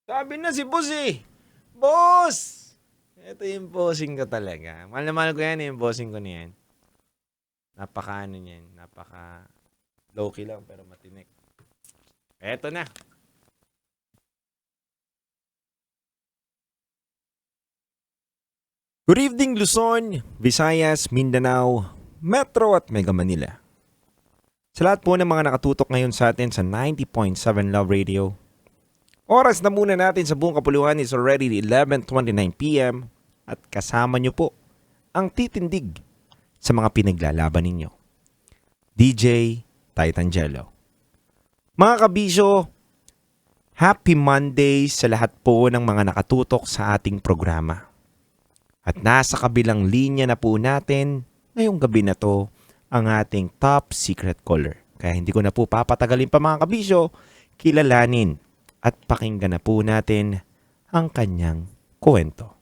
Sabi na si boss eh. Boss! Ito yung bossing ko talaga. Mahal na mahal ko yan yung bossing ko niyan. Napaka ano niyan. Napaka low-key lang pero matinik. Eto na. Good evening Luzon, Visayas, Mindanao, Metro at Mega Manila. Sa lahat po ng mga nakatutok ngayon sa atin sa 90.7 Love Radio. Oras na muna natin sa buong kapuluhan is already 11:29 p.m. at kasama nyo po ang titindig sa mga pinaglalaban ninyo. DJ Titangelo. Mga kabisyo, happy Monday sa lahat po ng mga nakatutok sa ating programa. At nasa kabilang linya na po natin ngayong gabi na to ang ating top secret caller. Kaya hindi ko na po papatagalin pa mga kabisyo, kilalanin at pakinggan na po natin ang kanyang kwento.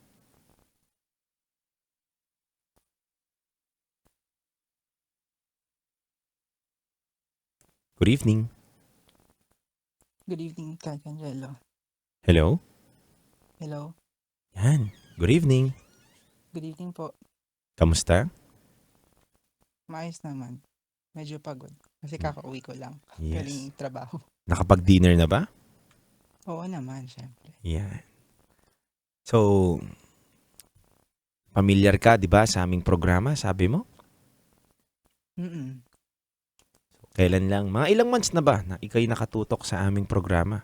Good evening. Good evening, Kak Angelo. Hello? Hello. Yan. Good evening. Good evening po. Kamusta? Maayos naman. Medyo pagod. Kasi kakauwi ko lang. Yes. Galing trabaho. Nakapag-dinner na ba? Oo naman, syempre. Yan. So, familiar ka, di ba, sa aming programa, sabi mo? Mm-mm. Kailan lang? Mga ilang months na ba na ikaw'y nakatutok sa aming programa?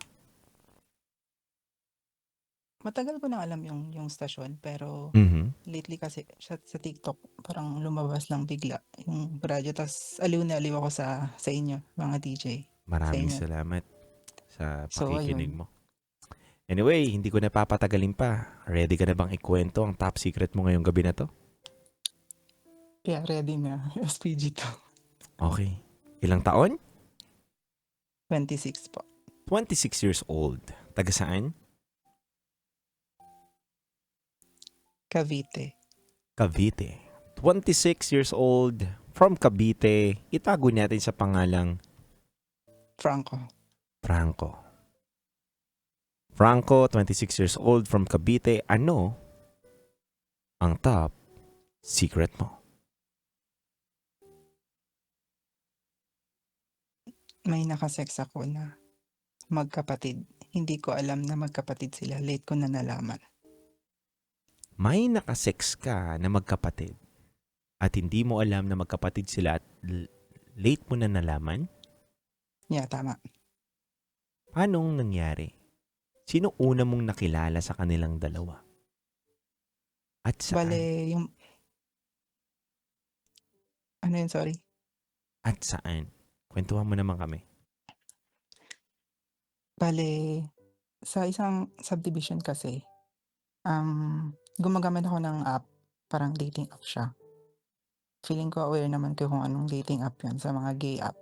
Matagal ko na alam yung stasyon, pero Mhm. lately kasi sa TikTok, parang lumabas lang bigla yung radyo. Tas aliw na aliw ako sa inyo, mga DJ. Sa Maraming inyo. salamat sa So, pakikinig ayun. mo. Anyway, hindi ko na papatagalin pa. Ready ka na bang ikwento ang top secret mo ngayong gabi na to? Kaya ready na. SPG to. Okay. Ilang taon? 26 po. 26 years old. Taga saan? Cavite. Cavite. 26 years old from Cavite. Itago natin sa pangalang Franco. Franco. Franco, 26 years old from Cavite. Ano ang top secret mo? May nakasex ako na magkapatid. Hindi ko alam na magkapatid sila. Late ko na nalaman. May nakasex ka na magkapatid at hindi mo alam na magkapatid sila at late mo na nalaman? Yeah, tama. Paanong nangyari? Sino una mong nakilala sa kanilang dalawa? At saan? Bale, yung... Ano yun, sorry? At saan? Kwentuhan mo naman kami. Bale, sa isang subdivision kasi, gumagamit ako ng app, parang dating app siya. Feeling ko aware naman ko kung anong dating app yun sa mga gay app.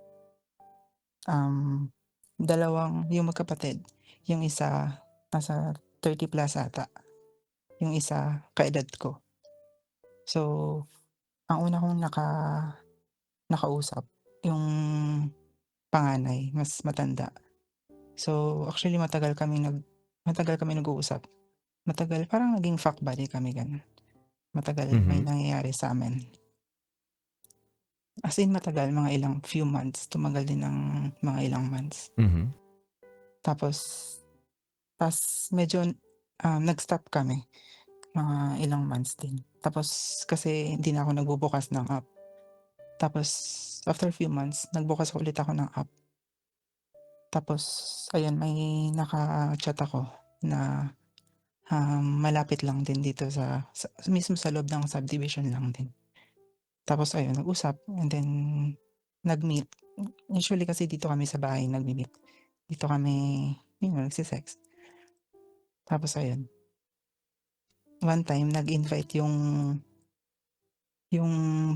Dalawang, yung magkapatid, yung isa, nasa 30 plus ata. Yung isa, kaedad ko. So, ang una kong nakausap, yung panganay, mas matanda. So, actually matagal kami nag-uusap. Matagal, parang naging fuck buddy kami ganun. Matagal may nangyayari sa amin. As in matagal, mga ilang few months. Tumagal din ng mga ilang months. Mhm. Tapos medyo nag-stop kami. Mga ilang months din. Tapos kasi hindi na ako nagbubukas ng app. Tapos after few months, nagbukas ulit ako ng app. Tapos ayun, may naka-chat ako na malapit lang din dito sa mismo sa loob ng subdivision lang din. Tapos ayun, nag-usap and then nag-meet. Usually kasi dito kami sa bahay nagmi-meet. Dito kami, nagse-sex. Tapos ayun, one time nag-invite yung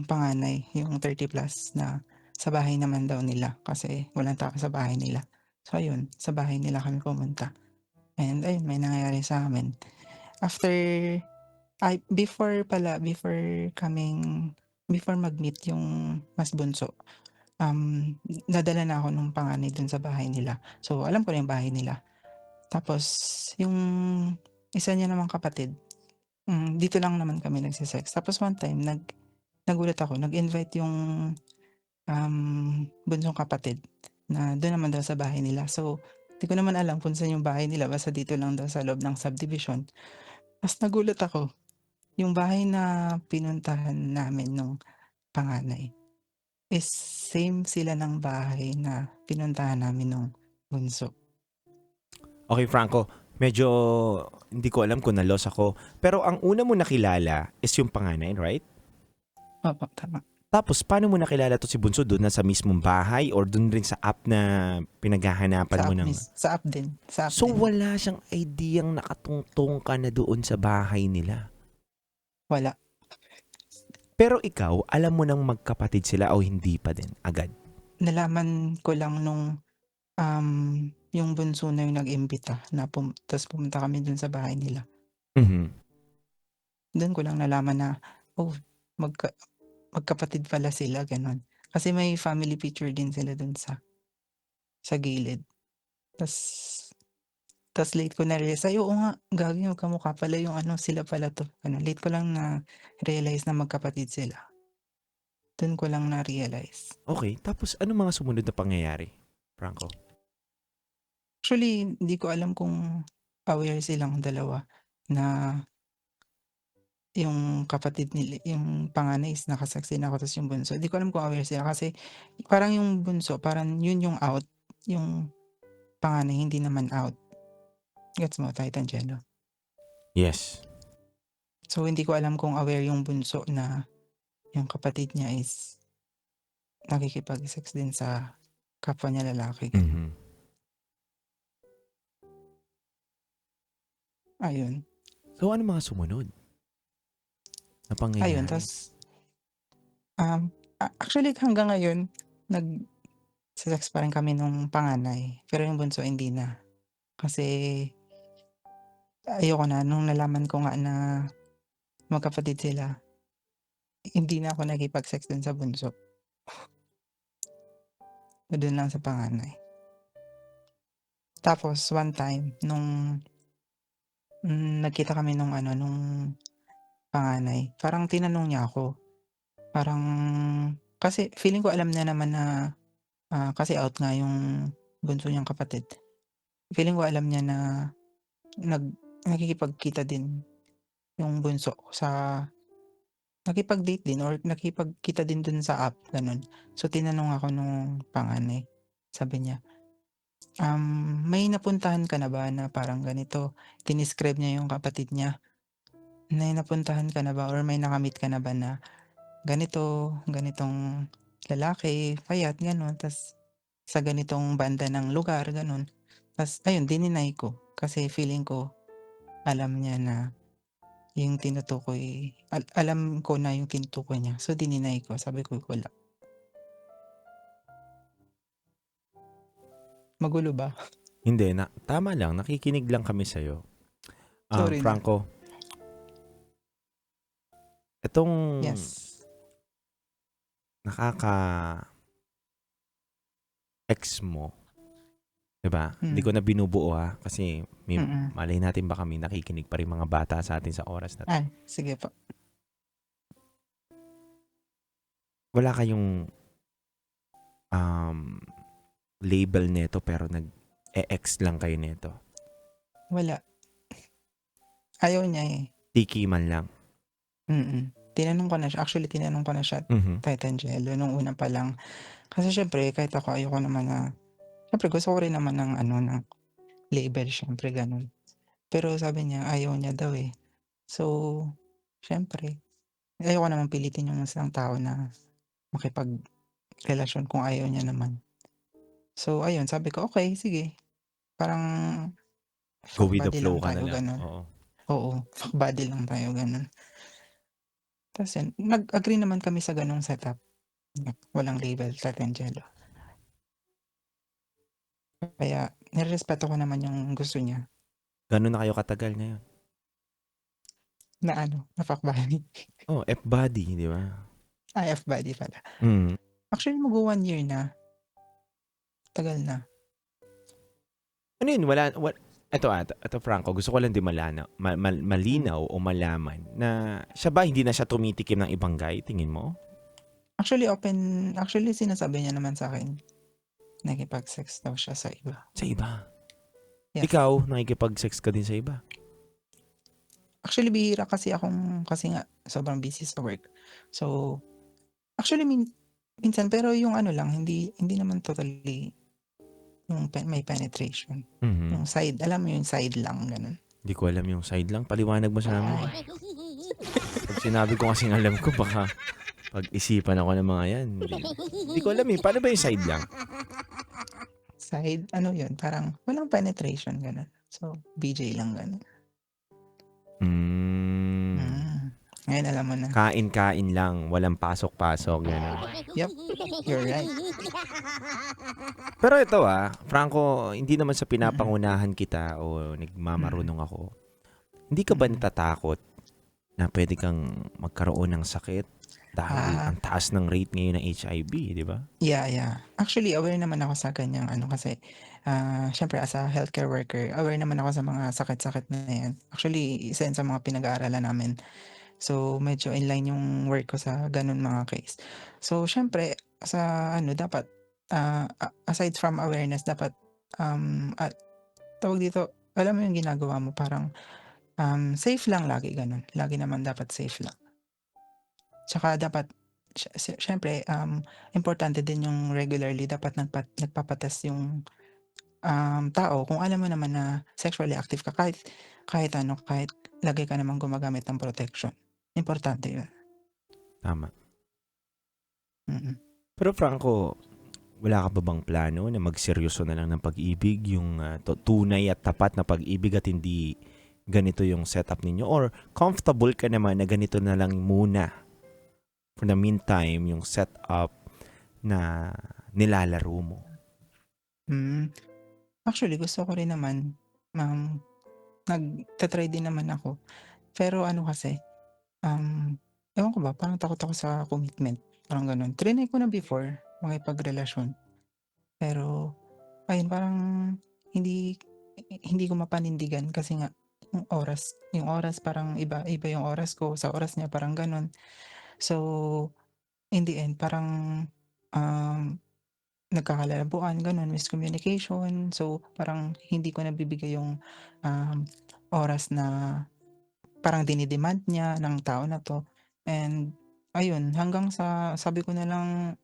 panganay, yung 30 plus na sa bahay naman daw nila kasi walang tao sa bahay nila. So ayun, sa bahay nila kami pumunta. And ayun, may nangyayari sa amin. Before mag-meet yung mas bunso, nadala na ako nung panganay dun sa bahay nila. So, alam ko na yung bahay nila. Tapos yung isa niya namang kapatid, dito lang naman kami nagse-sex. Tapos one time nagulat ako, nag-invite yung, bunsong kapatid na dun naman daw sa bahay nila. So, di ko naman alam kung saan yung bahay nila, basta dito lang daw sa loob ng subdivision. Ta's nagulat ako, yung bahay na pinuntahan namin nung panganay is same sila ng bahay na pinuntahan namin nung bunso. Okay, Franco, medyo hindi ko alam kung na-lost ako. Pero ang una mo nakilala is yung panganay, right? Opo, tama. Tapos, paano mo nakilala to si Bunso? Doon na sa mismong bahay or doon rin sa app na pinaghahanapan Sa mo app ng... sa app din, sa app So, din. wala siyang ideyang nakatungtong ka na doon sa bahay nila. Wala. Pero ikaw, alam mo nang magkapatid sila o hindi pa din agad? Nalaman ko lang nung, yung bunso na yung nag-imbita na ta's pumunta kami dun sa bahay nila. Mhm. Dun ko lang nalaman na, oh, magkapatid pala sila, gano'n. Kasi may family picture din sila dun sa gilid. Tas tas late ko na-realize, ay oo nga, gagi magkamukha pala yung ano, sila pala 'to, ano. Late ko lang na-realize na magkapatid sila. Dun ko lang na-realize. Okay, tapos ano mga sumunod na pangyayari, Franco? Actually, hindi ko alam kung aware silang dalawa na yung kapatid nila, yung panganay is naka-sex din ako, ta's yung bunso, di ko alam kung aware sila kasi parang yung bunso, parang yun yung out, yung panganay hindi naman out. Gets mo, Tight Angelo? Yes. So, hindi ko alam kung aware yung bunso na yung kapatid niya is nakikipag-sex din sa kapwa niya lalaki, gano'n. Mhm. Ayun, So, ano mga sumunod na ayun pangyayari? ta's, actually hanggang ngayon nagse-sex pa rin kami nung panganay, pero yung bunso hindi na. Kasi ayoko na nung nalaman ko nga na magkapatid sila, hindi na ako nakikipag-sex dun sa bunso, dun lang sa panganay. Tapos one time nung, nagkita kami nung ano, nung panganay, parang tinanong niya ako, parang kasi feeling ko alam niya naman na, kasi out nga yung bunso niyang kapatid. Feeling ko alam niya na nag nakikipagkita din yung bunso sa nakipag-date din or nakikipagkita din dun sa app, gano'n. So tinanong ako nung panganay, sabi niya, "May napuntahan ka na ba na parang ganito?" Dinescribe niya yung kapatid niya. "May napuntahan ka na ba or may nakamit ka na ba na ganito, ganitong lalaki, payat, gano'n, ta's sa ganitong banda ng lugar," gano'n. Ta's ayun, dininay ko kasi feeling ko alam niya na yung tinutukoy, alam ko na yung tinutukoy niya. So dininay ko, sabi ko, "Wala." Magulo ba? Hindi, tama lang, nakikinig lang kami sa'yo. Sorry na. Franco, itong Yes. nakaka-ex mo, 'di ba? Hindi ko Hmm, na binubuo ha, kasi mm. malay natin baka may nakikinig pa rin mga bata sa atin sa oras na 'to. Sige po. Wala kayong um, label nito pero nag-ex lang kayo nito. Wala, ayaw niya, eh. Tiki man lang. Tinanong ko na siya, actually tinanong ko na siya, Mhm. Tita Angelo, nung una pa lang. Kasi siyempre kahit ako ayoko naman na siyempre gusto ko rin naman ng ano, ng label siyempre gano'n. Pero sabi niya ayaw niya daw, eh. So, siyempre ayoko namang pilitin yung isang tao na makipagrelasyon kung ayaw niya naman. So ayun, sabi ko, "Okey, sige." Parang Go fuck with the buddy flow lang ka na tayo lang. gano'n. Oo. Oo, fuck buddy lang tayo gano'n. Ta's yun, nag-agree naman kami sa gano'ng setup, na walang label, Tet and Jello. Kaya nirerespeto ko naman yung gusto niya Gano'n na kayo katagal ngayon? na ano, na fuck buddy. Oh, F-buddy, di ba? F buddy pala. Mm. Actually magwa 1 year na, tagal na. Ano yun? Ito Franco, gusto ko lang din malinaw o malaman na siya ba hindi na siya tumitikim ng ibang guy, tingin mo? Actually sinasabi niya naman sa'kin, nakikipag-sex daw siya sa iba. Sa iba. Yeah. Ikaw, nakikipag-sex ka din sa iba? Actually bihira kasi nga sobrang busy sa work. So, actually minsan pero yung ano lang, hindi naman totally yung may penetration. Yung side, alam mo yung side lang, gano'n. Hindi ko alam yung side lang. Paliwanag mo sa amin. Pag sinabi ko kasing alam ko, baka pag-isipan ako ng mga yan. Hindi ko alam eh. Paano ba yung side lang? Side, ano yun, parang walang penetration, gano'n. So, BJ lang, gano'n. Ngayon alam mo na. Kain-kain lang. Walang pasok-pasok. Gano'n. Yep, you're right. Pero ito Franco, hindi naman sa pinapangunahan kita o nagmamarunong ako. Hindi ka ba natatakot na pwede kang magkaroon ng sakit dahil ang taas ng rate ngayon ng HIV, di ba? Yeah. Actually, aware naman ako sa ganyang kasi syempre as a healthcare worker, aware naman ako sa mga sakit-sakit na yan. Actually, isa yan sa mga pinag-aaralan namin. So, medyo inline yung work ko sa ganun mga case. So, syempre, sa dapat, aside from awareness, dapat, tawag dito, alam mo yung ginagawa mo, parang safe lang lagi, ganun. Lagi naman dapat safe lang. Tsaka dapat, syempre, importante din yung regularly, dapat nagpapatest yung tao kung alam mo naman na sexually active ka, kahit lagi ka namang gumagamit ng protection. Importante yun. Tama. Mm. Pero Franco, wala ka ba bang plano na magseryoso na lang ng pag-ibig, yung tunay at tapat na pag-ibig at hindi ganito yung setup ninyo? Or comfortable ka naman na ganito na lang muna for the meantime yung setup na nilalaro mo? Actually, gusto ko rin naman, nagta-try din naman ako. Pero kasi, ewan ko ba, parang takot ako sa commitment, parang gano'n. Triny ko na before makipagrelasyon, pero ayun, parang hindi hindi ko mapanindigan kasi nga yung oras parang iba yung oras ko, sa oras niya parang gano'n. So, in the end parang, nagkakalabuan gano'n, miscommunication. So, parang hindi ko nabibigay yung, oras na parang dinidemand niya ng tao na 'to. And ayun, hanggang sa sabi ko na lang,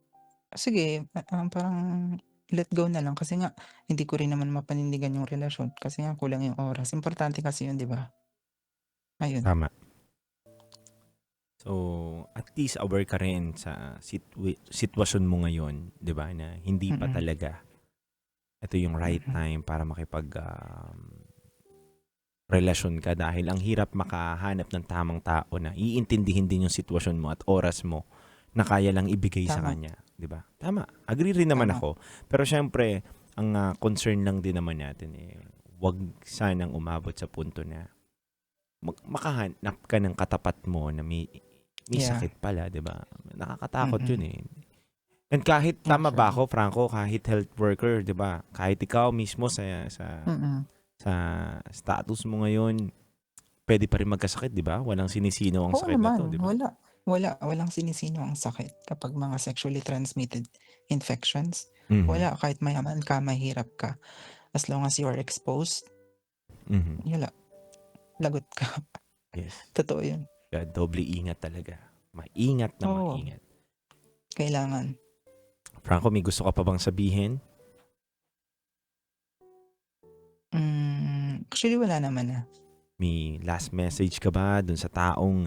sige, parang let go na lang kasi nga hindi ko rin naman mapanindigan yung relasyon kasi nga kulang yung oras. Importante kasi yun, 'di ba? Ayun. Tama. So, at least aware ka rin sa sitwasyon mo ngayon, 'di ba, na hindi pa talaga ito yung right time para relasyon ka dahil ang hirap makahanap ng tamang tao na iintindihin din yung sitwasyon mo at oras mo na kaya lang ibigay sa Tama. kanya, 'di ba? Tama. Agree rin naman Tama. ako. Pero syempre, ang concern lang din naman natin wag sanang umabot sa punto na makahanap ka ng katapat mo na may Yeah. sakit pala, 'di ba? Nakakatakot 'yun eh. And kahit tama ba ako, Franco, kahit health worker, 'di ba? Kahit ikaw mismo sa status mo ngayon, pwede pa rin magkasakit, 'di ba? Walang sinisino ang Oo sakit na 'to, naman, 'di ba? walang sinisino ang sakit kapag mga sexually transmitted infections. Mhm. Wala, kahit mayaman ka, mahirap ka, as long as you are exposed, wala, lagot ka. Yes. Totoo yun. Kaya doble ingat talaga. Maingat na Oo. maingat. Kailangan. Franco, may gusto ka pa bang sabihin? Actually wala naman na. May last message ka ba dun sa taong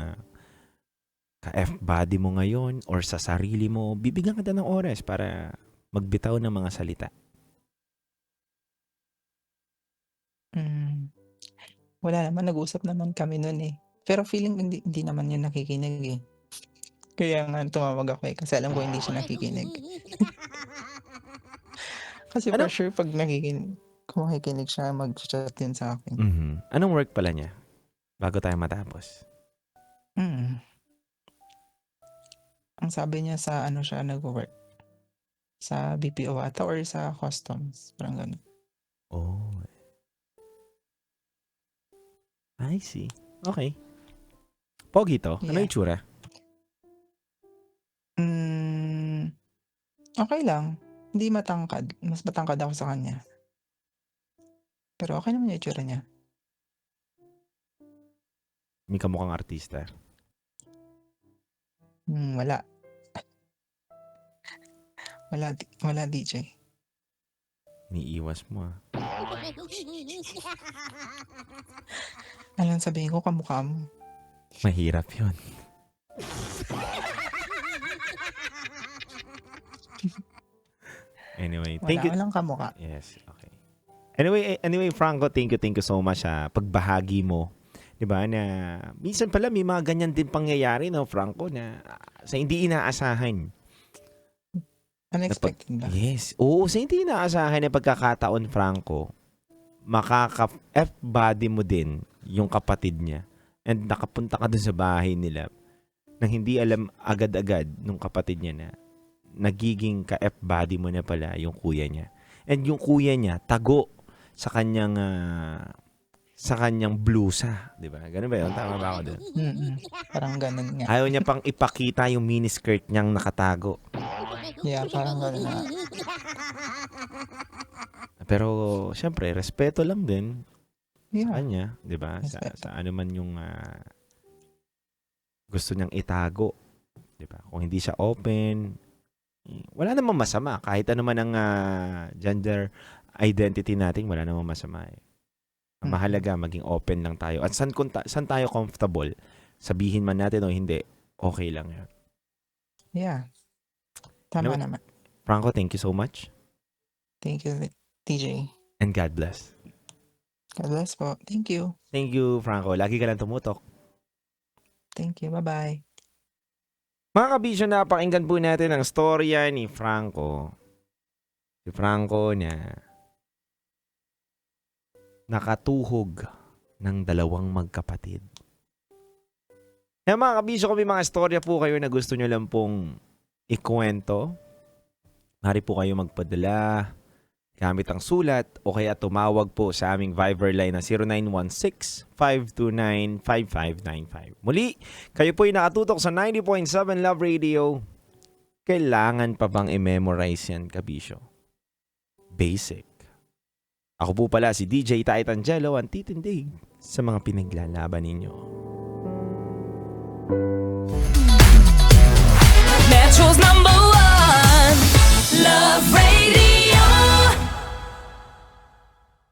ka-F-body mo ngayon or sa sarili mo? Bibigyan ka ng oras para magbitaw ng mga salita. Wala naman, nag-usap naman kami nun pero feeling hindi naman yun nakikinig Kaya nga tumawag ako kasi alam ko hindi siya nakikinig. Kasi for sure 'pag kung makikinig siya, mag-cha-chat yun sa'kin. Anong work pala niya? Bago tayo matapos. Ang sabi niya sa siya nagwo-work, sa BPO ata or sa customs, parang gano'n. Oh. I see. Okay. Pogi to. Ano Yeah. itsura? Okay lang. Hindi matangkad. Mas matangkad ako sa kanya. Pero okay naman yung itsura niya. May kamukhang artista. Wala. Wala DJ. Iniiwas mo ah. Alam sabihin ko kamukha mo. Mahirap yun. Anyway, thank you. Walang kamukha. Yes, okay. Anyway, Franco, thank you so much sa pagbahagi mo. 'Di ba na minsan pala may mga ganyan din pangyayari, no, Franco, na sa hindi inaasahan. Unexpected ba? Yes. Oo, sa hindi inaasahan na pagkakataon, Franco, F-body mo din yung kapatid niya. And nakapunta ka dun sa bahay nila nang hindi alam agad-agad nung kapatid niya na nagiging ka-F-body mo na pala yung kuya niya. And yung kuya niya, tago sa kanyang blusa. Di ba? Ganun ba yun? Tama ba ako dun? Parang ganun nga. Ayaw niya pang ipakita yung miniskirt niyang nakatago. Yeah, parang ganun nga. Pero, syempre, respeto lang din Yeah. kanya, 'di ba? Respeto. Sa ano man yung gusto niyang itago, 'di ba? Kung hindi siya open, wala namang masama kahit ano man ang gender identity natin, wala namang masama eh. Ang mahalaga maging open lang tayo. At saan tayo comfortable, sabihin man natin o hindi, okay lang 'yun. Yeah. Tama Ano- naman. Franco, thank you so much Thank you, TJ. and God bless. God bless po. Thank you. Thank you, Franco. Lagi ka lang tumutok. Thank you. Bye-bye. Mga kabisyo, napakinggan po natin ang storya ni Franco. Si Franco na nakatuhog ng dalawang magkapatid. Kaya mga kabisyo, kung may mga storya po kayo na gusto nyo lang pong ikwento, maaari po kayo magpadala gamit ang sulat o kaya tumawag po sa aming Viber line na 0916-529-5595. Muli, kayo po ay nakatutok sa 90.7 Love Radio. Kailangan pa bang i-memorize yan, kabisyo? Basic. Ako po pala si DJ Tait Angelo, ang titindig sa mga pinaglalaban ninyo. Metro's number